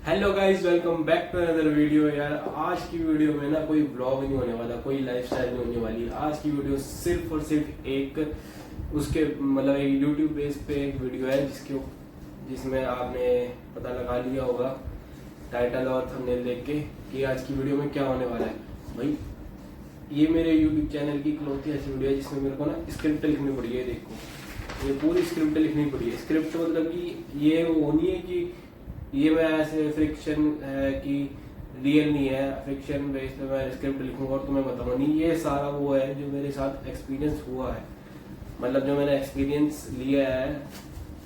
Hello guys, welcome back to another video. यार आज की वीडियो में ना कोई ब्लॉग नहीं होने वाला, कोई लाइफस्टाइल नहीं होने वाली। आज की वीडियो सिर्फ और सिर्फ एक उसके मतलब एक यूट्यूब बेस पे एक वीडियो है जिसमें आपने पता लगा लिया होगा टाइटल और थंबनेल देख के कि आज की वीडियो में क्या होने वाला है। भाई ये मेरे यूट्यूब चैनल की इकलौती ऐसी वीडियो है जिसमें मेरे को ना स्क्रिप्ट लिखनी पड़ी है। देखो ये पूरी स्क्रिप्ट लिखनी पड़ी है। स्क्रिप्ट मतलब कि ये वो नहीं है कि ये मैं ऐसे फ्रिक्शन है कि रियल नहीं है, फ्रिक्शन बेस पे मैं स्क्रिप्ट लिखूंगा और तुम्हें बताऊंगा, नहीं। ये सारा वो है जो मेरे साथ एक्सपीरियंस हुआ है, मतलब जो मैंने एक्सपीरियंस लिया है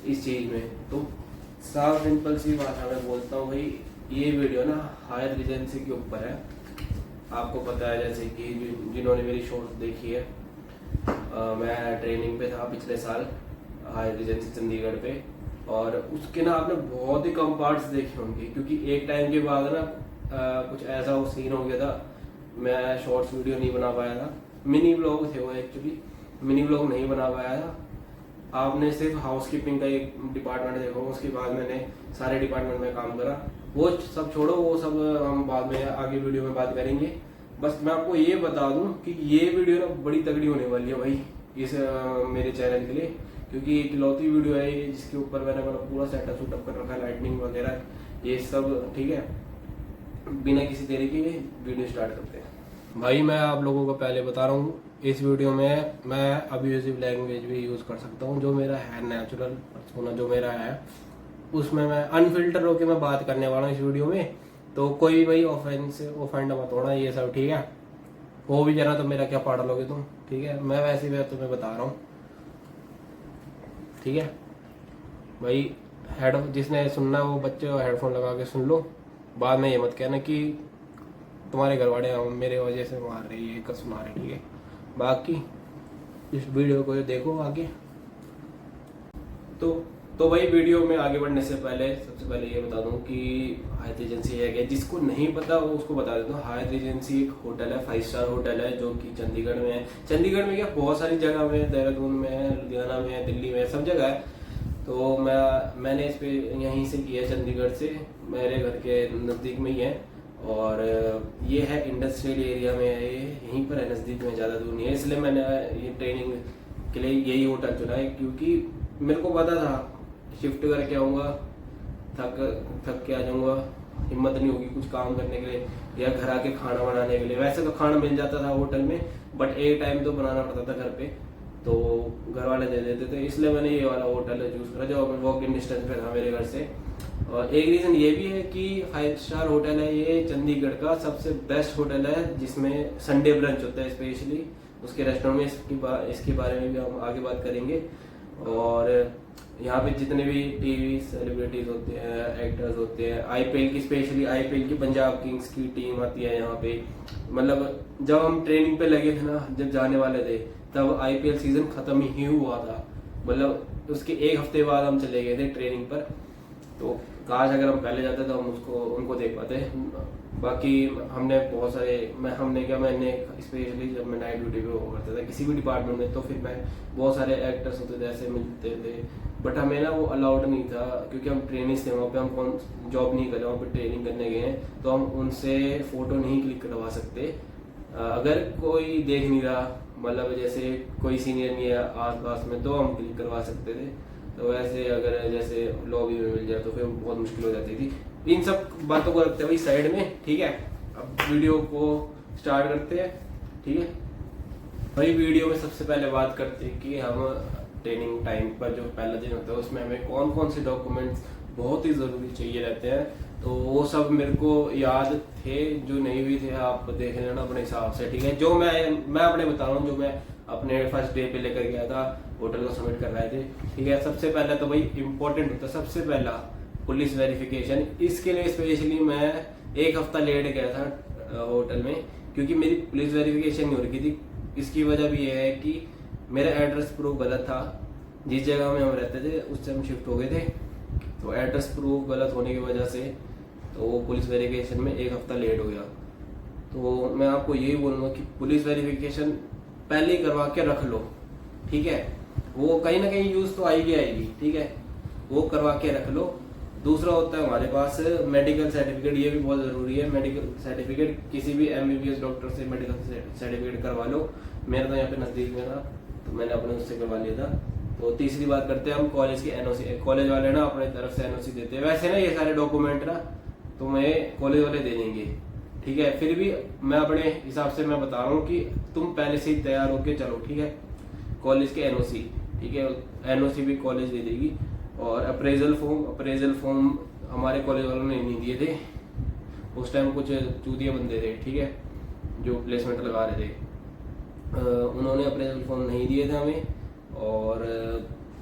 इस चीज में। तो साफ सिंपल सी भाषा में बोलता हूँ भाई, ये वीडियो ना हायर एजेंसी के ऊपर है। आपको पता है जैसे कि जिन्होंने मेरी शॉर्ट्स देखी है, मैं ट्रेनिंग पे था पिछले साल हायर एजेंसी चंडीगढ़ पे, और उसके ना आपने बहुत ही कम पार्ट्स देखे होंगे क्योंकि एक टाइम के बाद ना कुछ ऐसा वो सीन हो गया था, मैं शॉर्ट्स वीडियो नहीं बना पाया था। मिनी ब्लॉग थे वो, एक्चुअली मिनी ब्लॉग नहीं बना पाया था। आपने सिर्फ हाउसकीपिंग का एक डिपार्टमेंट देखा, उसके बाद मैंने सारे डिपार्टमेंट में काम करा। वो सब छोड़ो, वो सब हम बाद में आगे वीडियो में बात करेंगे। बस मैं आपको ये बता दूं कि ये वीडियो ना बड़ी तगड़ी होने वाली है भाई इस मेरे चैनल के लिए, क्योंकि एक इकलौती वीडियो है ये जिसके ऊपर मैंने मतलब पूरा सेटअप शूटअप कर रखा है, लाइटनिंग वगैरह ये सब। ठीक है, बिना किसी देरी के वीडियो स्टार्ट करते हैं। भाई मैं आप लोगों को पहले बता रहा हूँ, इस वीडियो में मैं अब्यूजिव लैंग्वेज भी यूज कर सकता हूँ। जो मेरा है नेचुरल पर्सोना जो मेरा है, उसमें मैं अनफिल्टर होकर मैं बात करने वाला हूँ इस वीडियो में। तो कोई भाई ऑफेंड मत होना, ये सब ठीक है। वो भी जरा तो मेरा क्या पाड़ लोगे तुम, ठीक है। मैं वैसे भी तुम्हें बता रहा हूँ, ठीक है भाई। हेड जिसने सुनना है वो बच्चे हेडफोन लगा के सुन लो। बाद में ये मत कहना कि तुम्हारे घर वाले मेरे वजह से मार रही है, सुना रहे, ठीक है। बाकी इस वीडियो को देखो आगे। तो भाई वीडियो में आगे बढ़ने से पहले सबसे पहले ये बता दूं कि हायर एजेंसी है क्या, जिसको नहीं पता वो उसको बता देता हूँ। हायर एजेंसी एक होटल है, 5 स्टार होटल है जो कि चंडीगढ़ में है। चंडीगढ़ में क्या बहुत सारी जगह में, देहरादून में है, लुधियाना में है, दिल्ली में है, सब जगह है। तो मैंने इस पे यहीं से किया, चंडीगढ़ से, मेरे घर के नज़दीक में ही है। और ये है इंडस्ट्रियल एरिया में है, ये यहीं पर है, नज़दीक में, ज़्यादा दूर नहीं है। इसलिए मैंने ये ट्रेनिंग के लिए यही होटल चुना है, क्योंकि मेरे को पता था शिफ्ट करके आऊँगा, थक के आ जाऊँगा, हिम्मत नहीं होगी कुछ काम करने के लिए या घर आके खाना बनाने के लिए। वैसे तो खाना मिल जाता था होटल में, बट एक टाइम तो बनाना पड़ता था घर पे, तो घर वाले दे देते थे। इसलिए मैंने ये वाला होटल चूज करा जो वॉक इन डिस्टेंस पे था मेरे घर से। और एक रीज़न ये भी है कि 5 स्टार होटल है ये, चंडीगढ़ का सबसे बेस्ट होटल है जिसमें संडे ब्रंच होता है स्पेशली। उसके रेस्टोरेंट में इसके बारे में भी हम आगे बात करेंगे। और यहाँ पे जितने भी टीवी सेलिब्रिटीज होते हैं, एक्टर्स होते हैं, आईपीएल की, स्पेशली आईपीएल की पंजाब किंग्स की टीम आती है यहाँ पे। मतलब जब हम ट्रेनिंग पे लगे थे ना, जब जाने वाले थे, तब आईपीएल सीजन खत्म ही हुआ था। मतलब उसके एक हफ्ते बाद हम चले गए थे ट्रेनिंग पर। तो काश अगर हम पहले जाते तो हम उनको देख पाते। बाकी हमने बहुत सारे मैंने स्पेशली जब मैं नाइट ड्यूटी पे वो करता था किसी भी डिपार्टमेंट में, तो फिर मैं बहुत सारे एक्टर्स होते थे ऐसे मिलते थे, बट हमें ना वो अलाउड नहीं था क्योंकि हम ट्रेनिंग थे वहाँ पे, हम कौन जॉब नहीं कर रहे, वहाँ पे ट्रेनिंग करने गए हैं, तो हम उनसे फोटो नहीं क्लिक करवा सकते अगर कोई देख नहीं रहा, मतलब जैसे कोई सीनियर नहीं है आस पास में, तो हम क्लिक करवा सकते थे। तो वैसे अगर जैसे लॉबी में मिल जाए तो फिर बहुत मुश्किल हो जाती थी। इन सब बातों को रखते हैं भाई साइड में, ठीक है। अब वीडियो को स्टार्ट करते हैं, ठीक है भाई। वीडियो में सबसे पहले बात करते हैं कि हम ट्रेनिंग टाइम पर जो पहला दिन होता है उसमें हमें कौन कौन से डॉक्यूमेंट्स बहुत ही ज़रूरी चाहिए रहते हैं। तो वो सब मेरे को याद थे, जो नहीं भी थे आप देख लेना अपने हिसाब से, ठीक है। जो मैं अपने बता रहा हूँ, जो मैं अपने फर्स्ट डे पे लेकर गया था, होटल को सबमिट कर रहे थे, ठीक है। सबसे पहला तो भाई इंपॉर्टेंट होता है, सबसे पहला पुलिस वेरिफिकेशन। इसके लिए स्पेशली मैं 1 हफ्ता लेट गया था होटल में, क्योंकि मेरी पुलिस वेरिफिकेशन नहीं हो रही थी। इसकी वजह भी यह है कि मेरा एड्रेस प्रूफ गलत था। जिस जगह में हम रहते थे उससे हम शिफ्ट हो गए थे, तो एड्रेस प्रूफ गलत होने की वजह से तो वो पुलिस वेरिफिकेशन में 1 हफ्ता लेट हो गया। तो मैं आपको यही बोलूँगा कि पुलिस वेरिफिकेशन पहले ही करवा के रख लो, ठीक है। वो कहीं ना कहीं यूज़ तो आएगी, ठीक है। वो करवा के रख लो। दूसरा होता है हमारे पास मेडिकल सर्टिफिकेट, ये भी बहुत ज़रूरी है। मेडिकल सर्टिफिकेट किसी भी MBBS डॉक्टर से मेडिकल सर्टिफिकेट करवा लो। मेरा तो यहाँ पे नज़दीक में था तो मैंने अपने उससे करवा लिया था। तो तीसरी बात करते हैं हम कॉलेज की NOC। कॉलेज वाले ना अपने तरफ से NOC देते हैं। वैसे ना ये सारे डॉक्यूमेंट ना तुम्हें कॉलेज वाले दे देंगे, ठीक है। फिर भी मैं अपने हिसाब से मैं बता रहा हूँ कि तुम पहले से ही तैयार होके चलो, ठीक है। कॉलेज के NOC, ठीक है, NOC भी कॉलेज दे देगी। और अप्रेजल फॉर्म हमारे कॉलेज वालों ने नहीं दिए थे उस टाइम, कुछ चूतिया बंदे थे, ठीक है, जो प्लेसमेंट लगा रहे थे। उन्होंने अप्रेजल फॉर्म नहीं दिए थे हमें। और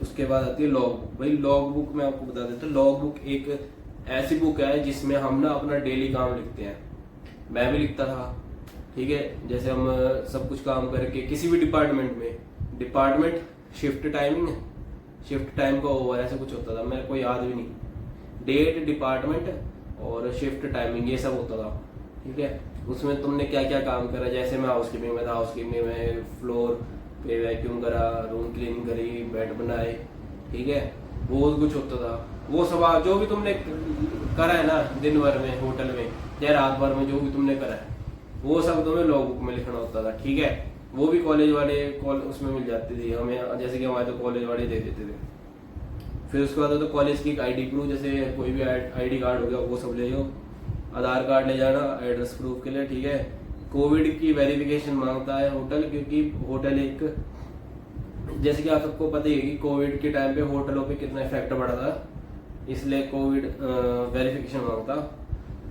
उसके बाद आती है लॉग बुक। भाई लॉग बुक मैं आपको बता देता हूँ, लॉग बुक एक ऐसी बुक है जिसमें हम ना अपना डेली काम लिखते हैं। मैं भी लिखता था, ठीक है। जैसे हम सब कुछ काम करके किसी भी डिपार्टमेंट शिफ्ट टाइम का ओवर ऐसा कुछ होता था, मेरे को याद भी नहीं। डेट, डिपार्टमेंट और शिफ्ट टाइमिंग ये सब होता था, ठीक है। उसमें तुमने क्या क्या काम करा, जैसे मैं हाउसकीपिंग में था, हाउसकीपिंग में फ्लोर पे वैक्यूम करा, रूम क्लीनिंग करी, बेड बनाए, ठीक है, बहुत कुछ होता था। वो सब जो भी तुमने करा है ना दिन भर में होटल में या रात भर में, जो भी तुमने करा है वो सब तुम्हें लॉग बुक में लिखना होता था, ठीक है। वो भी कॉलेज वाले उसमें मिल जाती थी हमें, जैसे कि हमारे तो कॉलेज वाले दे देते थे। फिर उसके बाद तो कॉलेज की एक ID प्रूफ, जैसे कोई भी ID कार्ड हो गया वो सब ले जाओ, आधार कार्ड ले जाना एड्रेस प्रूफ के लिए, ठीक है। कोविड की वेरिफिकेशन मांगता है होटल, क्योंकि होटल एक, जैसे कि आप सबको पता ही है कि कोविड के टाइम पे होटलों पे कितना इफेक्ट पड़ा था, इसलिए कोविड वेरिफिकेशन मांगता।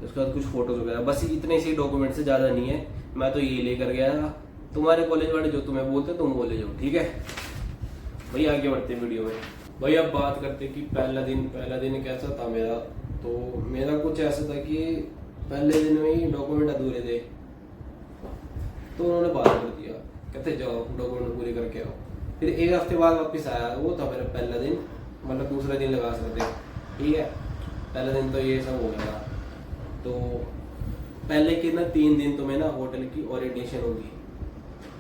उसके बाद कुछ फोटोज वगैरह, बस इतने से डॉक्यूमेंट से ज़्यादा नहीं है। मैं तो ये लेकर गया था, तुम्हारे कॉलेज वाले जो तुम्हें बोलते तुम बोले जाओ, ठीक है। भाई आगे बढ़ते वीडियो में। भाई अब बात करते कि पहला दिन कैसा था मेरा। तो मेरा कुछ ऐसा था कि पहले दिन में ही डॉक्यूमेंट अधूरे थे, तो उन्होंने बात कर दिया, कहते जाओ डॉक्यूमेंट पूरे करके आओ। फिर एक हफ्ते बाद वापस आया, वो था मेरा पहला दिन, मतलब दूसरा दिन लगा सकते, ठीक है। पहला दिन तो ये सब हो गया। तो पहले के ना 3 दिन तुम्हें ना होटल की ओरिएंटेशन होगी,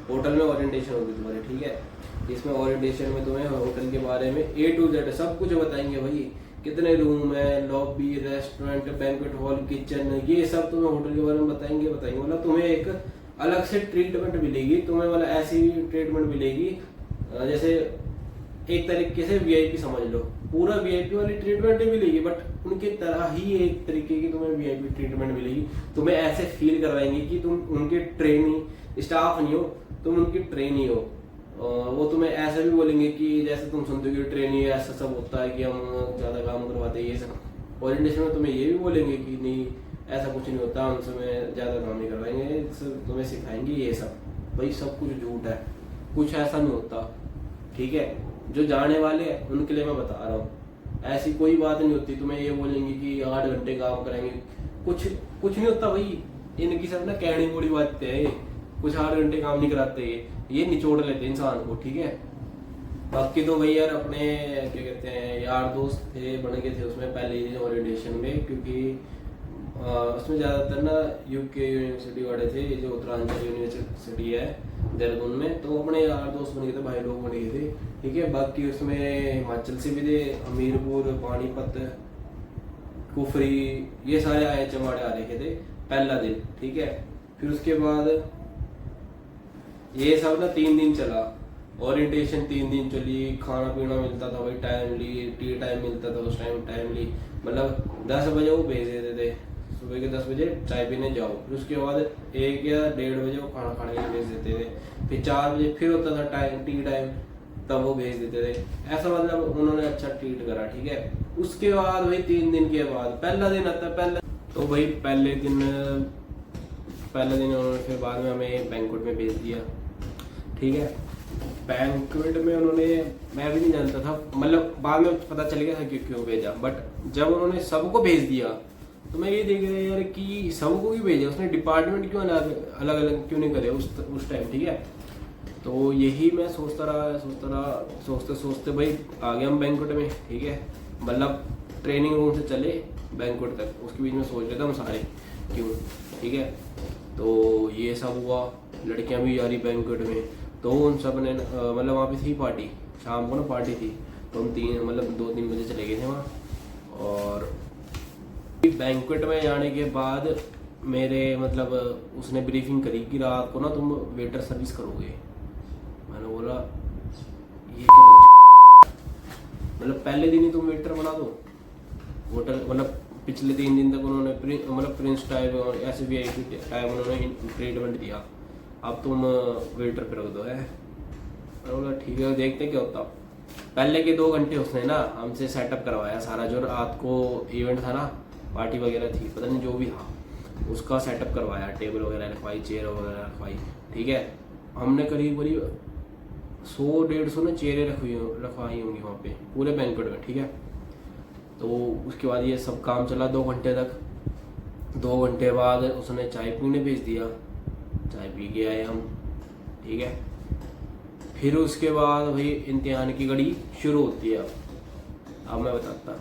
होटल में ओरिएंटेशन होगी तुम्हारे, ठीक है। इसमें ओरिएंटेशन में तुम्हें होटल के बारे में A to Z सब कुछ बताएंगे भाई, कितने रूम है, lobby, restaurant, banquet hall, kitchen, ये सब तुम्हें होटल के बारे में बताएंगे। मतलब तुम्हें एक अलग से ट्रीटमेंट मिलेगी तुम्हें, मतलब ऐसी ट्रीटमेंट मिलेगी जैसे एक तरीके से VIP समझ लो, पूरा VIP वाली ट्रीटमेंट नहीं मिलेगी, बट उनके तरह ही एक तरीके की तुम्हें VIP ट्रीटमेंट मिलेगी। तुम्हें ऐसे फील करवाएंगे कि तुम उनके ट्रेनी स्टाफ नहीं हो, तुम उनकी ट्रेनी हो। वो तुम्हें ऐसा भी बोलेंगे कि जैसे तुम सुनते हो कि ट्रेनी ऐसा सब होता है कि हम ज़्यादा काम करवाते हैं, ये सब ओरिएंटेशन में तुम्हें ये भी बोलेंगे कि नहीं ऐसा कुछ नहीं होता, हम समय ज़्यादा काम नहीं करवाएंगे, तुम्हें सिखाएंगे ये सब। भाई सब कुछ झूठ है, कुछ ऐसा नहीं होता, ठीक है। जो जाने वाले हैं उनके लिए मैं बता रहा हूँ, ऐसी कोई बात नहीं होती। तुम्हें ये बोलेंगे कि 8 घंटे काम कराएंगे, कुछ नहीं होता भाई। इनकी सब ना कहनी बड़ी बातें है, कुछ 8 घंटे काम नहीं कराते, ये निचोड़ लेते इंसान को, ठीक है। बाकी तो भाई यार अपने क्या कहते हैं यार दोस्त थे, बन गए थे उसमें पहले ही ओरिएंटेशन में, क्योंकि उसमें ज़्यादातर ना UK यूनिवर्सिटी वाले थे, ये जो उत्तरांचल यूनिवर्सिटी है देहरादून में, तो अपने यार दोस्त बन गए थे, भाई लोग बन गए थे, ठीक है। बाकी उसमें हिमाचल से भी थे, हमीरपुर, पानीपत, कुफरी, ये सारे आए चमाड़े आ रखे थे पहला दिन, ठीक है। फिर उसके बाद ये सब ना 3 दिन चला, ओरिएंटेशन 3 दिन चली, खाना पीना मिलता था भाई टाइमली, टी टाइम मिलता था उस टाइम टाइमली, मतलब 10 बजे वो भेज देते थे, सुबह के 10 बजे चाय पीने जाओ। फिर उसके बाद 1 या 1:30 बजे वो खाना खाने के लिए भेज देते थे। फिर 4 बजे फिर होता था टी टाइम, तब वो भेज देते थे। ऐसा मतलब उन्होंने अच्छा ट्रीट करा, ठीक है। उसके बाद भाई 3 दिन के बाद पहला दिन आता है। तो भाई पहले दिन उन्होंने फिर बाद में हमें बैंक्वेट में भेज दिया, ठीक है। बैंक्वेट में उन्होंने, मैं भी नहीं जानता था, मतलब बाद में पता चल गया था कि क्यों भेजा, बट जब उन्होंने सबको भेज दिया तो मैं ये देख रहा यार कि सबको क्यों भेजा, उसने डिपार्टमेंट क्यों अलग अलग क्यों नहीं करे उस टाइम, ठीक है। तो यही मैं सोचता रहा, सोचते भाई आ गए हम बैंक्वेट में, ठीक है। मतलब ट्रेनिंग रूम से चले बैंक्वेट तक, उसके बीच में सोच रहे थे हम सारे क्यों, ठीक है। तो ये सब हुआ, लड़कियां भी जा रही बैंक्वेट में, तो उन सब ने मतलब वहाँ पे थी पार्टी, शाम को ना पार्टी थी, तो हम 2-3 बजे चले गए थे वहाँ। और बैंक्वेट में जाने के बाद मेरे मतलब उसने ब्रीफिंग करी कि रात को ना तुम वेटर सर्विस करोगे। मैंने बोला ये क्या मतलब पहले दिन ही तुम वेटर बना दो। होटल मतलब पिछले 3 दिन तक उन्होंने मतलब प्रिंस टाइप और ऐसे VIP टाइप उन्होंने ट्रीटमेंट दिया, अब तुम वेटर पे रख दो है। मैंने बोला ठीक है देखते क्या होता। पहले के 2 घंटे उसने ना हमसे सेटअप करवाया सारा, जो रात को इवेंट था ना, पार्टी वगैरह थी, पता नहीं जो भी था, उसका सेटअप करवाया, टेबल वगैरह रखवाई, चेयर वगैरह रखवाई, ठीक है। हमने करीब 100-150 ना चेयरें रखवाई होंगी वहाँ पे पूरे बैंक्वेट में, ठीक है। तो उसके बाद ये सब काम चला 2 घंटे तक। 2 घंटे बाद उसने चाय पीने भेज दिया, चाय पी के आए हम, ठीक है। फिर उसके बाद भाई इम्तिहान की घड़ी शुरू होती है। अब मैं बताता,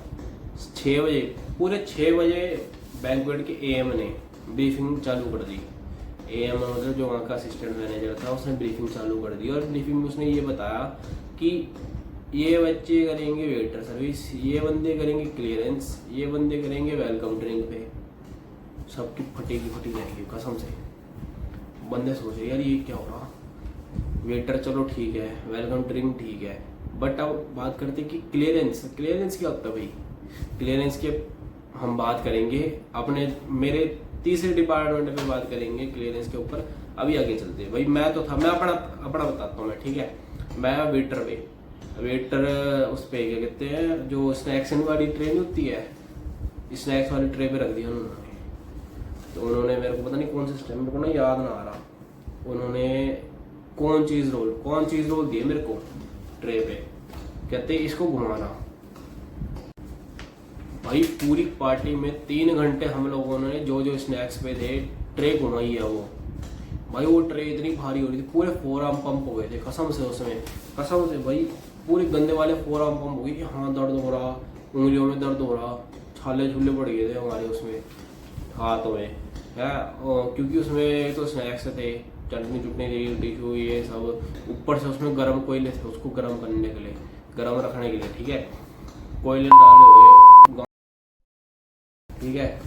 6 बजे पूरे 6 बजे बैंक्वेट के AM ने ब्रीफिंग चालू कर दी। AM मतलब जो वहाँ का असिस्टेंट मैनेजर था, उसने ब्रीफिंग चालू कर दी और ब्रीफिंग में उसने ये बताया कि ये बच्चे करेंगे वेटर सर्विस, ये बंदे करेंगे क्लियरेंस, ये बंदे करेंगे वेलकम ड्रिंक पे। सबकी फटी रहेगी कसम से। बंदे सोचे यार ये क्या हो रहा, वेटर चलो ठीक है, वेलकम ड्रिंक ठीक है, बट अब बात करते कि क्लियरेंस क्या होता है भाई। क्लियरेंस के हम बात करेंगे अपने मेरे तीसरे डिपार्टमेंट पे बात करेंगे क्लियरेंस के ऊपर। अभी आगे चलते हैं भाई। मैं तो था, मैं अपना बताता हूँ मैं, ठीक है। मैं वेटर उस पे क्या कहते हैं, जो स्नैक्स वाली ट्रे नहीं होती है, स्नैक्स वाली ट्रे पे रख दिया उन्होंने। तो उन्होंने मेरे को पता नहीं कौन सा सिस्टम, मेरे को ना याद ना आ रहा, उन्होंने कौन चीज रोल दिए मेरे को ट्रे पे, कहते इसको घुमाना। भाई पूरी पार्टी में 3 घंटे हम लोगों ने जो स्नैक्स पे थे ट्रे घुमाई है वो। भाई वो ट्रे इतनी भारी हो रही थी, पूरे फोरआर्म पंप हो गए थे कसम से उसमें, कसम से भाई पूरे गंदे वाले फोरआर्म पंप हो गई कि हाथ दर्द हो रहा, उंगलियों में दर्द हो रहा, छाले छुले पड़ गए थे हमारे उसमें हाथों में है। क्योंकि उसमें तो स्नैक्स थे, चटनी थी, टिश्यू ये सब, ऊपर से उसमें गर्म कोयले थे, उसको गर्म करने के लिए, गर्म रखने के लिए, ठीक है। कोयले डाले हुए, ठीक है।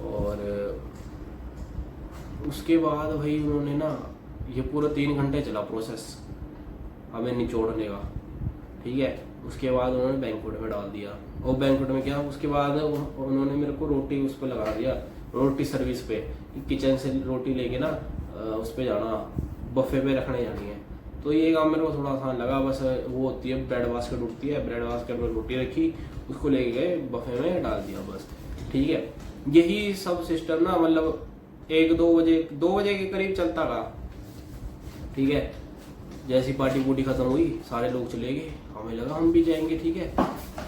और उसके बाद भाई उन्होंने ना ये पूरा 3 घंटे चला प्रोसेस हमें निचोड़ने का, ठीक है। उसके बाद उन्होंने बैंक्वेट में डाल दिया, और बैंक्वेट में क्या, उसके बाद उन्होंने मेरे को रोटी उस पर लगा दिया, रोटी सर्विस पे, किचन से रोटी लेके ना उस पर जाना, बफे पे रखने जानी है। तो ये काम मेरे को थोड़ा आसान लगा। बस वो होती है ब्रेड बास्केट उठती है, ब्रेड बास्केट में रोटी रखी, उसको लेके गए बफे में डाल दिया, बस ठीक है। यही सब सिस्टम ना मतलब 2 बजे के करीब चलता रहा, ठीक है। जैसी पार्टी पूटी खत्म हुई, सारे लोग चले गए, हमें लगा हम भी जाएंगे, ठीक है,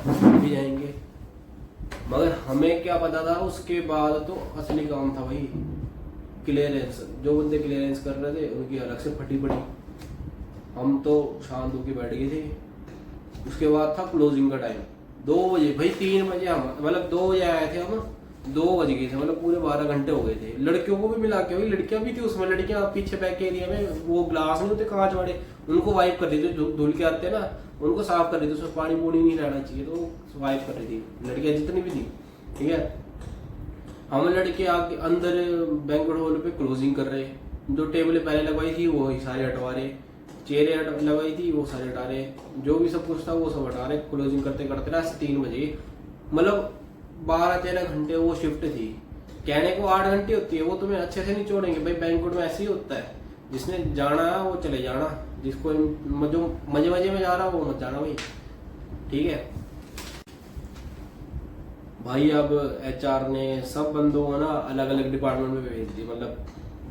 हम भी जाएंगे। मगर हमें क्या पता था उसके बाद तो असली काम था भाई क्लियरेंस। जो बंदे क्लियरेंस कर रहे थे उनकी अलग से फटी पड़ी, हम तो शांत होके बैठ गए थे। उसके बाद था क्लोजिंग का टाइम 2 बजे। भाई 3 बजे हम मतलब 2 बजे आए थे, हम 2 बज गए थे, मतलब पूरे 12 घंटे हो गए थे। लड़कियों को भी मिला के हुई, लड़कियां भी थी उसमें। लड़कियां पीछे बैक एरिया में वो ग्लास नहीं होते कांच वाले, उनको वाइप कर रही थी, जो धुल के आते हैं ना उनको साफ कर रही थी, उसमें पानी पूनी नहीं रहना चाहिए तो वाइप कर रही थी लड़कियां जितनी भी थी, ठीक है। हम लड़के आके अंदर बैंक्वेट हॉल पे क्लोजिंग कर रहे, जो टेबलें पहले लगवाई थी वो सारे हटवा रहे, चेयरें लगवाई थी वो सारे हटा रहे, जो भी सब कुछ था वो सब हटा रहे, क्लोजिंग करते करते ना 3 बजे, मतलब 12-13 घंटे वो शिफ्ट थी। कहने को 8 घंटे होती है, वो तुम्हें अच्छे से नहीं छोड़ेंगे भाई, बैंक्वेट में ऐसे ही होता है। जिसने जाना है वो चले जाना, जिसको जो मजे में जा रहा है वो मत जाना भाई, ठीक है भाई। अब HR ने सब बंदों को ना अलग अलग डिपार्टमेंट में भेज दी, मतलब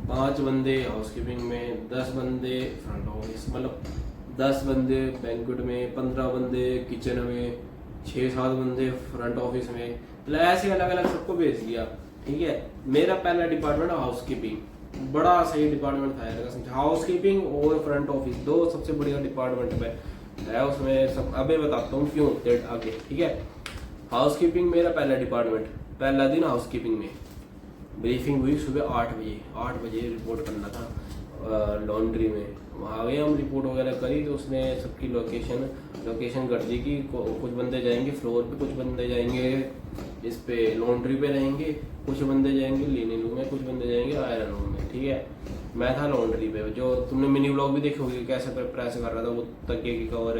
5 बंदे हाउसकीपिंग में, 10 बंदे फ्रंट ऑफिस, मतलब 10 बंदे बैंक्वेट में, 15 बंदे किचन में, 6-7 बंदे फ्रंट ऑफिस में, मतलब ऐसे अलग अलग सबको भेज दिया, ठीक है। मेरा पहला डिपार्टमेंट हाउसकीपिंग, बड़ा सही डिपार्टमेंट था यार, हाउसकीपिंग और फ्रंट ऑफिस 2 सबसे बढ़िया डिपार्टमेंट में है उसमें सब। अभी बताता हूँ क्यों आगे, ठीक है। हाउसकीपिंग मेरा पहला डिपार्टमेंट, पहला दिन हाउसकीपिंग में ब्रीफिंग हुई सुबह 8 बजे रिपोर्ट करना था लॉन्ड्री में। वहाँ गए हम, रिपोर्ट वगैरह करी तो उसने सबकी लोकेशन कर दी कि कुछ बंदे जाएंगे फ्लोर पे, कुछ बंदे जाएंगे इस पे लॉन्ड्री पे रहेंगे, कुछ बंदे जाएंगे लिनिन रूम में, कुछ बंदे जाएंगे आयरन रूम में, ठीक है। मैं था लॉन्ड्री पे, जो तुमने मिनी व्लॉग भी देखे होंगे कैसे प्रेस कर रहा था, वो तकिए की कवर,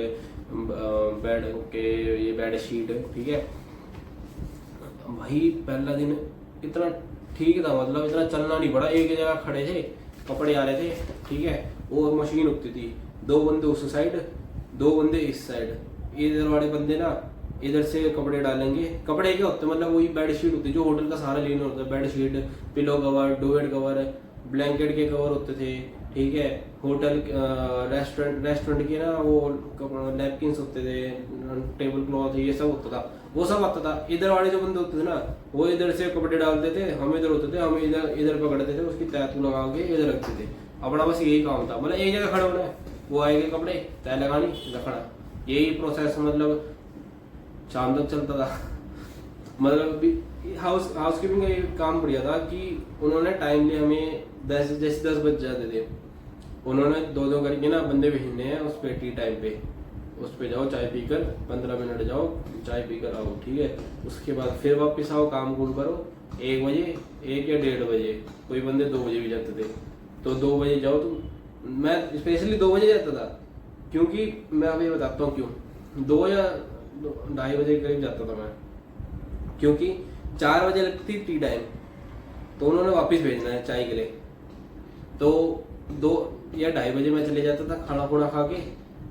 बेड के ये बेड शीट, ठीक है। भाई पहला दिन इतना ठीक था, मतलब इतना चलना नहीं पड़ा, एक जगह खड़े थे, कपड़े आ रहे थे, ठीक है। वो मशीन उठती थी, 2 बंदे उस साइड, 2 बंदे इस साइड, इधर वाले बंदे ना इधर से कपड़े डालेंगे। कपड़े क्या होते हैं, मतलब वही बेड शीट होती है जो होटल का सारा लेना होता है, bed sheet, pillow cover, duvet cover, blanket के कवर होते थे, ठीक है। होटल रेस्टोरेंट के ना वो नैपकिन्स होते थे, टेबल क्लॉथ, ये सब होता था, वो सब आता था। इधर वाले जो बंदे होते थे ना, वो इधर से कपड़े डालते थे, हम इधर होते थे, हम इधर पकड़ते थे, उसकी तैतू लगा के इधर रखते थे। अपना बस यही काम था, मतलब एक जगह खड़ा होना है, वो आएंगे कपड़े, तय लगानी, रखना, यही प्रोसेस मतलब शाम तक चलता था। मतलब हाउसकीपिंग का ये काम बढ़िया था कि उन्होंने टाइमली हमें 10 बज जाते थे, उन्होंने 2-2 करके ना बंदे भेजने हैं उस पे टी टाइम पे, उस पे जाओ चाय पीकर 15 मिनट जाओ चाय पीकर आओ, ठीक है। उसके बाद फिर वापस आओ, काम कूम करो, 1 बजे, 1 या 1:30 बजे, कोई बंदे 2 बजे भी जाते थे, तो 2 बजे जाओ तुम। मैं स्पेशली 2 बजे जाता था, क्योंकि मैं अभी बताता हूँ क्यों। 2 या 2:30 बजे के करीब जाता था मैं, क्योंकि 4 बजे लगती टी टाइम, तो उन्होंने वापस भेजना है चाय के लिए, तो 2 या 2:30 बजे मैं चले जाता था, खाना खुना खा के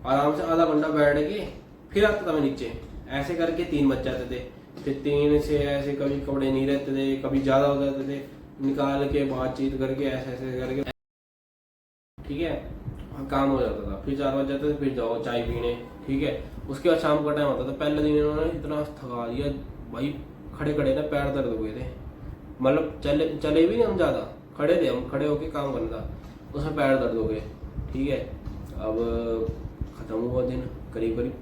आराम से आधा घंटा बैठ के फिर आता था मैं नीचे। ऐसे करके 3 बज जाते थे, फिर 3 से ऐसे कभी कपड़े नहीं रहते थे, कभी ज़्यादा हो जाते थे, निकाल के बातचीत करके ऐसे ऐसे करके, ठीक है, काम हो जाता था। फिर 4 बज जाते थे, फिर जाओ चाय पीने, ठीक है। उसके बाद शाम का टाइम होता था। पहले दिन इन्होंने इतना थका दिया भाई, खड़े खड़े ना पैर दर्द हो गए थे, मतलब चले भी नहीं हम ज़्यादा, खड़े थे हम, खड़े होके काम करना था, उसमें पैर दर्द हो गए, ठीक है। अब ख़त्म हुआ दिन करीब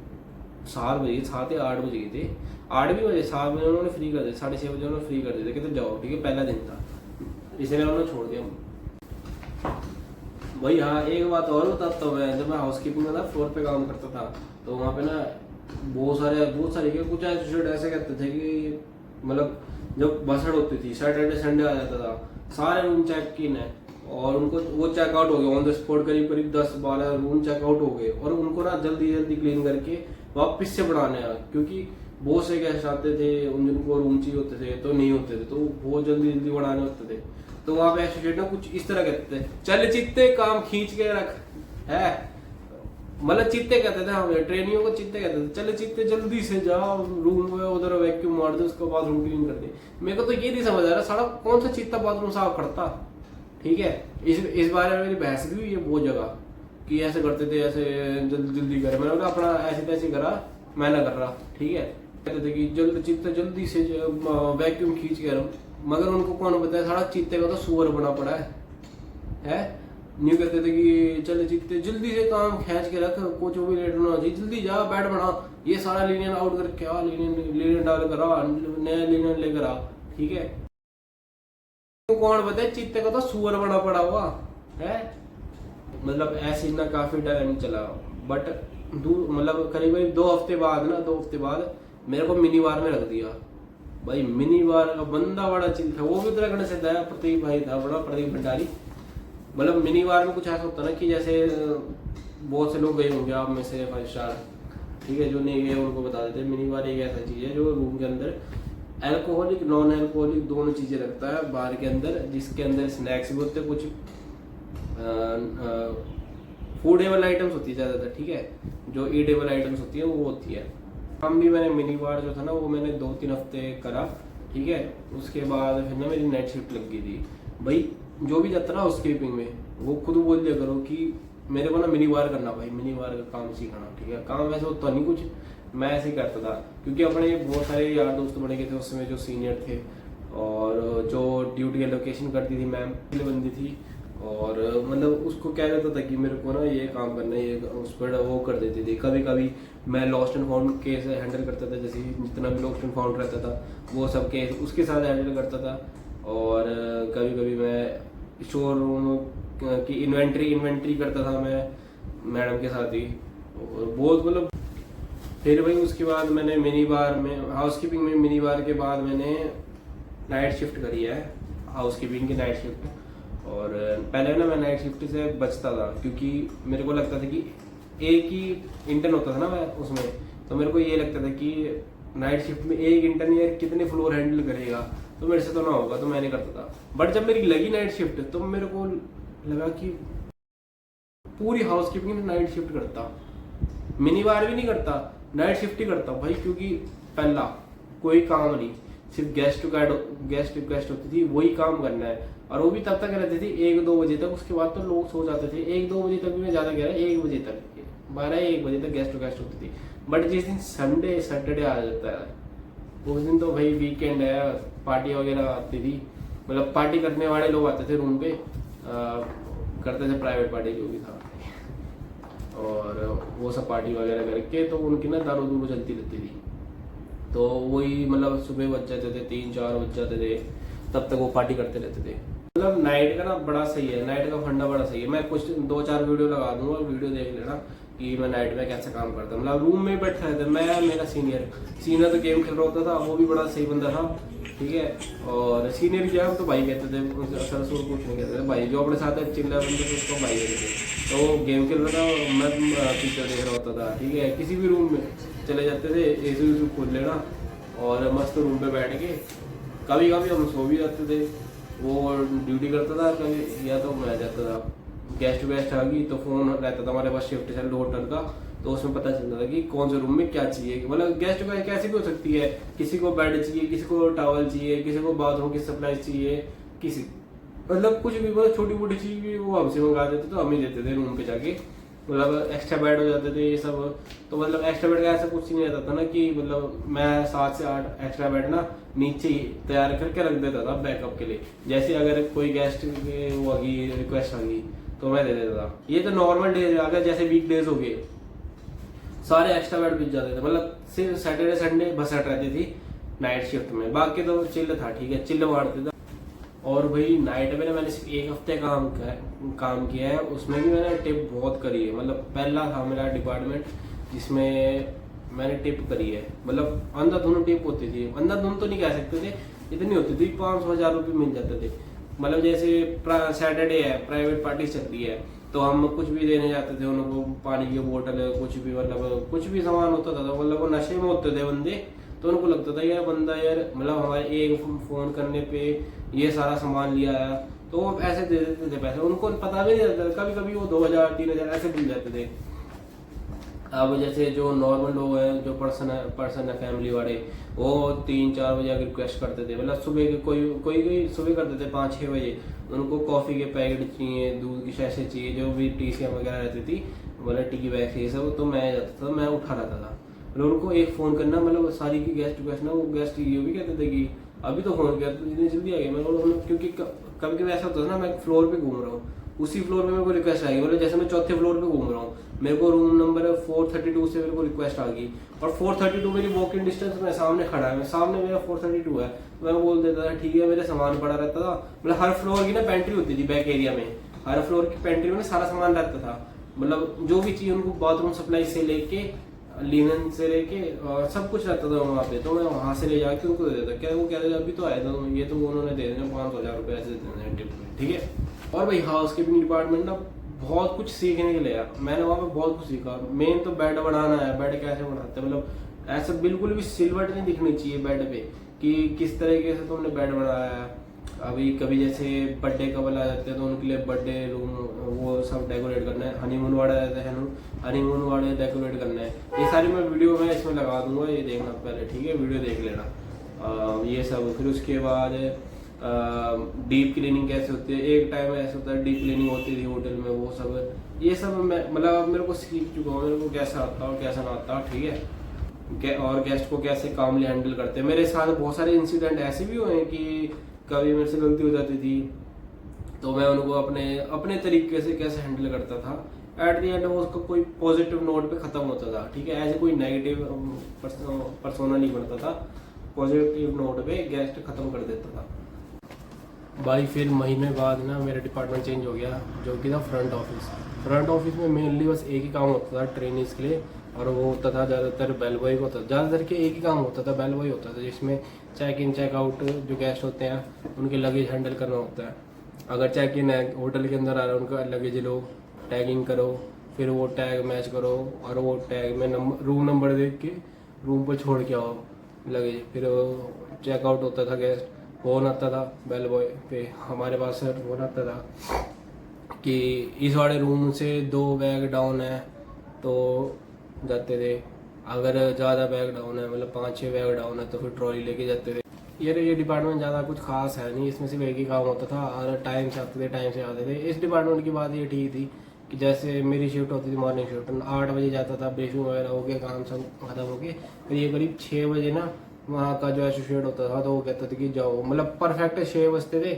7 बजे, 7 या 8 बजे गए थे, 8 भी बजे, 7 बजे उन्होंने फ्री कर दिया, 6:30 बजे उन्होंने फ्री कर दिया कि तो जाओ, ठीक है। पहला दिन था, इसलिए उन्होंने छोड़ दिया भाई। हाँ, एक बात और बताता हूँ मैं, जब मैं हाउसकीपिंग में था, फ्लोर पे काम करता था, तो वहाँ पे ना बहुत सारे के कुछ ऐसे कहते थे कि मतलब जब बसड़ होती थी, सैटरडे संडे आ जाता था, सारे रूम चेक किन है, और उनको वो चेकआउट हो गया ऑन द स्पॉट, करीब 10-12 रूम चेकआउट हो गए, और उनको ना जल्दी क्लीन करके वापस से बनाने हैं, क्योंकि बहुत से गेस्ट आते थे, उनको रूम चाहिए होते थे तो नहीं होते थे, तो बहुत जल्दी बनाने होते थे। तो वहाँ पे एसोसिएट ना कुछ इस तरह कहते थे, चल चित्ते काम खींच के रख है, मतलब चित्ते कहते थे हमें, ट्रेनियों को चित्ते कहते थे, चल चित्ते जल्दी से जाओ रूम में, उधर वैक्यूम मार दे, उसके बाद रूम क्लीन कर दे। मेरे को तो ये नहीं समझ आ रहा, सारा कौन सा चित्ता बाथरूम साफ करता, ठीक है। इस बारे में मेरी बहस भी हुई है बहुत जगह कि ऐसे करते थे, ऐसे जल्दी करे, मैंने अपना ऐसे तैसे करा, मैं ना कर रहा, ठीक है। कहते थे कि जल्दी से वैक्यूम खींच के, मगर उनको कौन बताया, सारा चीते का तो सुअर बना पड़ा है। न्यू कहते थे कि चल चीते जल्दी से काम खींच के रख, कुछ भी लेट ना हो, जल्दी जा बैठ बना, ये सारा लिनियन आउट कर, क्या लिनियन डाल कर आ, नया लिनियन लेकर आ, ठीक है। कौन बताए, चीते का तो सुअर बना पड़ा हुआ है। मतलब ऐसे ना काफी टाइम चला, बट मतलब करीब 2 हफ्ते बाद मेरे को मिनी बार में रख दिया भाई। मिनी बार का बंदा बड़ा चिल था, वो भी उत्तराखंड से था, प्रतीक भाई था, बड़ा प्रतीक भंडारी। मतलब मिनी बार में कुछ ऐसा होता ना कि जैसे बहुत से लोग गए होंगे आप में से 5 स्टार, ठीक है, जो नहीं गए उनको बता देते, मिनी बार एक ऐसा चीज है जो रूम के अंदर अल्कोहलिक नॉन अल्कोहलिक दोनों चीजें रखता है बार के अंदर, जिसके अंदर स्नैक्स भी होते हैं, कुछ फूडेबल आइटम्स होती है ज़्यादातर, ठीक है, जो ईटेबल आइटम्स होती है वो होती है। हम भी मैंने मिनी बार जो था ना वो मैंने 2-3 हफ्ते करा, ठीक है। उसके बाद फिर ना मेरी नाइट शिफ्ट लग गई थी भाई। जो भी जाता ना हाउसकीपिंग में वो खुद बोल दिया करो कि मेरे को ना मिनी बार करना भाई, मिनी बार का काम सीखना, ठीक है। काम वैसे होता नहीं कुछ, मैं ऐसे ही करता था, क्योंकि अपने बहुत सारे यार दोस्त बने गए थे उस समय जो सीनियर थे, और जो ड्यूटी एलोकेशन करती थी मैम बंदी थी, और मतलब उसको कह देता था कि मेरे को ना ये काम करना है, ये उस पर वो कर देती थी। कभी कभी मैं lost and found case handle करता था, जैसे जितना भी लॉस्ट एंड फाउंड रहता था वो सब केस उसके साथ हैंडल करता था। और कभी कभी मैं शोरूम की इन्वेंट्री करता था मैं मैडम के साथ ही। और बहुत मतलब फिर भाई उसके बाद मैंने मिनी बार में हाउसकीपिंग में मिनी बार के बाद मैंने नाइट शिफ्ट करी है, हाउसकीपिंग की नाइट शिफ्ट। और पहले ना मैं नाइट शिफ्ट से बचता था क्योंकि मेरे को लगता था कि एक ही इंटर्न होता था ना मैं उसमें, तो मेरे को ये लगता था कि नाइट शिफ्ट में एक इंटर्न या कितने फ्लोर हैंडल करेगा, तो मेरे से तो ना होगा, तो मैं नहीं करता था। बट जब मेरी लगी नाइट शिफ्ट तो मेरे को लगा कि पूरी हाउसकीपिंग में नाइट शिफ्ट करता, मिनी बार भी नहीं करता, नाइट शिफ्ट ही करता भाई। क्योंकि पहला कोई काम नहीं, सिर्फ गेस्ट रिक्वेस्ट होती थी, वही काम करना है। और वो भी तब तक रहती थी 1-2 बजे तक, उसके बाद तो लोग सो जाते थे। 1-2 बजे तक भी मैं ज़्यादा कह रहा, 1 बजे तक, 12-1 बजे तक गेस्ट रिक्वेस्ट होती थी। बट जिस दिन संडे सैटरडे आ जाता है उस दिन तो भाई वीकेंड है, पार्टी वगैरह आती थी, मतलब पार्टी करने वाले लोग आते थे रूम पे, करते थे प्राइवेट पार्टी जो भी था, और वो सब पार्टी वगैरह करके तो उनकी ना दारू दूरू चलती रहती थी। तो वही मतलब सुबह बज जाते थे, 3-4 बज जाते थे, तब तक वो पार्टी करते रहते थे। मतलब नाइट का ना बड़ा सही है, नाइट का फंडा बड़ा सही है। मैं कुछ 2-4 वीडियो लगा दूंगा, वीडियो देख लेना कि मैं नाइट में कैसे काम करता हूँ। मतलब रूम में बैठा रहता, मैं मेरा सीनियर तो गेम खेल रहा होता था, वो भी बड़ा सही बंदा था, ठीक है। और सीनियर क्या तो भाई कहते थे, सर कुछ नहीं कहते थे, भाई जो अपने साथ चिल्ला बंदे थे उसको भाई कहते थे। तो वो गेम खेल रहा था, मैं पिक्चर देख रहा होता था, ठीक है। किसी भी रूम में चले जाते थे, एसी वेसी खोल लेना और मस्त रूम पे बैठ के, कभी कभी हम सो भी जाते थे, वो ड्यूटी करता था कभी, या तो मैं जाता था। गेस्ट आ गई तो फोन रहता था हमारे पास, शिफ्ट चल होटल का, तो उसमें पता चलता था कि कौन से रूम में क्या चाहिए। मतलब गेस्ट का कैसे भी हो सकती है, किसी को बेड चाहिए, किसी को टॉवल चाहिए, किसी को बाथरूम की सप्लाई चाहिए, किसी मतलब कुछ भी, मतलब छोटी मोटी चीज भी वो हमसे मंगा देते, तो हम ही देते थे रूम पे जाके। मतलब एक्स्ट्रा बेड हो जाते थे ये सब, तो मतलब एक्स्ट्रा बेड का ऐसा कुछ नहीं रहता था ना कि मतलब मैं 7 से 8 एक्स्ट्रा बेड ना नीचे ही तैयार करके रख देता था बैकअप के लिए। जैसे अगर कोई गेस्ट वो आ गई, रिक्वेस्ट आ गई, तो मैं दे देता था। ये तो नॉर्मल डेज, अगर जैसे वीक डेज हो गए सारे एक्स्ट्रा बेड बिक जाते थे। मतलब सिर्फ सैटरडे संडे बसट रहती थी नाइट शिफ्ट में, बाकी तो चिल्ल था, ठीक है, चिल्ल मारते थे। और भाई नाइट में ना मैंने सिर्फ 1 हफ्ते काम किया है, उसमें भी मैंने टिप बहुत करी है। मतलब पहला था मेरा डिपार्टमेंट जिसमें मैंने टिप करी है, मतलब अंधाधुन टिप होती थी, अंधाधुन तो नहीं कह सकते थे, इतनी होती थी, 500-1000 रुपये मिल जाते थे। मतलब जैसे सैटरडे है, प्राइवेट पार्टी चल रही है, तो हम कुछ भी देने जाते थे उनको, पानी की बोतल, कुछ भी, मतलब कुछ भी सामान होता था, तो मतलब वो नशे में होते थे बंदे, तो उनको लगता था यार बंदा यार, मतलब हमारे एक फोन करने पे ये सारा सामान लिया आया, तो वो ऐसे दे देते थे पैसे, उनको पता भी नहीं रहता। कभी कभी वो 2000-3000 ऐसे मिल जाते थे। अब जैसे जो नॉर्मल लोग हैं, जो पर्सन है फैमिली वाले, वो 3-4 बजे रिक्वेस्ट करते थे। मतलब सुबह के कोई सुबह करते थे 5-6 बजे, उनको कॉफ़ी के पैकेट चाहिए, दूध की शैसे चाहिए, जो भी टीसियाँ वगैरह रहती थी, मतलब टी बैग ये सब, तो मैं जाता था, मैं उठा रहता था। और उनको एक फ़ोन करना, मतलब सारी की गेस्ट रिक्वेस्ट ना, वो गेस्ट ये भी कहते थे कि अभी तो फ़ोन किया, तो इतनी जल्दी आ गया। मैं क्योंकि कभी कभी ऐसा होता था ना, मैं फ्लोर पे घूम रहा हूँ, उसी फ्लोर में मेरे को रिक्वेस्ट आएगी। मतलब जैसे मैं 4थे फ्लोर पे घूम रहा हूँ, मेरे को रूम नंबर 432 से मेरे को रिक्वेस्ट आ गई, और 432 मेरी वॉक इन डिस्टेंस में सामने खड़ा है, मैं सामने मेरा 432 है, तो मैं बोल देता था ठीक है, मेरे सामान पड़ा रहता था। मतलब हर फ्लोर की ना पेंट्री होती थी बैक एरिया में, हर फ्लोर की पेंट्री में सारा सामान रहता था। मतलब जो भी चाहिए उनको, बाथरूम सप्लाई से लेके लिनन से लेके सब कुछ रहता था वहाँ पे, तो मैं वहाँ से ले जाके उनको दे देता। क्या वो कहते थे अभी तो आया था, ये तो उन्होंने दे देना 500-1000 रुपये ऐसे देते हैं टिप में, ठीक है। और भाई हाउसकीपिंग डिपार्टमेंट ना बहुत कुछ सीखने के लिए है, मैंने वहाँ पे बहुत कुछ सीखा। मेन तो बेड बनाना है, बेड कैसे बनाते हैं, मतलब ऐसा बिल्कुल भी सिलवट नहीं दिखनी चाहिए बेड पे कि किस तरीके से तुमने बेड बनाया है। अभी कभी जैसे बर्थडे कपल आ जाते हैं, तो उनके लिए बर्थडे रूम वो सब डेकोरेट करना है, हनीमून वाला रहता है, हनीमून वाले डेकोरेट करना है। ये सारी मैं वीडियो में इसमें लगा दूंगा, ये देखना पहले, ठीक है, वीडियो देख लेना ये सब। फिर उसके बाद डीप क्लीनिंग कैसे होती है, एक टाइम ऐसा होता है डीप क्लीनिंग होती थी होटल में, वो सब ये सब मैं मतलब मेरे को सीख चुका हूँ, मेरे को कैसा आता और कैसा ना आता, ठीक है। और गेस्ट को कैसे कामली हैंडल करते हैं। मेरे साथ बहुत सारे इंसिडेंट ऐसे भी हुए हैं कि कभी मेरे से गलती हो जाती थी, तो मैं उनको अपने तरीके से कैसे हैंडल करता था। एट द एंड वो उसका कोई पॉजिटिव नोट पे ख़त्म होता था, ठीक है, ऐसे कोई नेगेटिव पर्सोना नहीं बनता था, पॉजिटिव नोट पे गेस्ट ख़त्म कर देता था। भाई फिर महीने बाद ना मेरा डिपार्टमेंट चेंज हो गया, जो कि था फ्रंट ऑफिस। फ्रंट ऑफिस में मेनली बस एक ही काम होता था ट्रेनिंग्स के लिए, और वो होता था ज़्यादातर बेल बॉय का होता था। ज़्यादातर के एक ही काम होता था, बेल बॉय होता था, जिसमें चेक इन चेक आउट जो गेस्ट होते हैं उनके लगेज हैंडल करना होता है। अगर चेक इन है होटल के अंदर आ रहा है, उनका लगेज लो, टैगिंग करो, फिर वो टैग मैच करो, और वो टैग में रूम नंबर देख के रूम पर छोड़ के आओ लगेज। फिर चेकआउट होता था गेस्ट, फोन आता था बेल बॉय पे, हमारे पास सर फोन आता था कि इस वाले रूम से 2 बैग डाउन है, तो जाते थे। अगर ज़्यादा बैग डाउन है, मतलब 5-6 बैग डाउन है, तो फिर ट्रॉली लेके जाते थे। ये डिपार्टमेंट ज़्यादा कुछ खास है नहीं, इसमें सिर्फ एक ही काम होता था, और टाइम से आते थे, टाइम से आते थे। इस डिपार्टमेंट की बात ये ठीक थी कि जैसे मेरी शिफ्ट होती थी मॉर्निंग शिफ्ट, 8 बजे जाता था, ब्रीफिंग वगैरह हो गया, काम सब खत्म हो गया, फिर ये करीब 6 बजे ना वहाँ का जो एसोसिएट होता था, तो वो कहता था कि जाओ, मतलब परफेक्ट 6 बजते थे,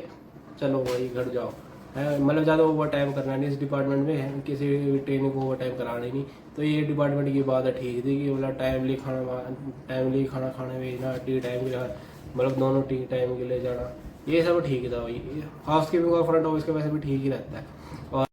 चलो भाई घर जाओ है। मतलब ज़्यादा ओवर टाइम करना नहीं इस डिपार्टमेंट में, किसी भी ट्रेनिंग को ओवर टाइम कराना ही नहीं। तो ये डिपार्टमेंट की बात ठीक थी कि मतलब टाइमली खाना खाने भेजना, टी टाइम के लिए, मतलब दोनों टी टाइम के लिए जाना, ये सब ठीक था भाई। हाउस कीपिंग और फ्रंट ऑफिस का वैसे भी ठीक ही रहता है। और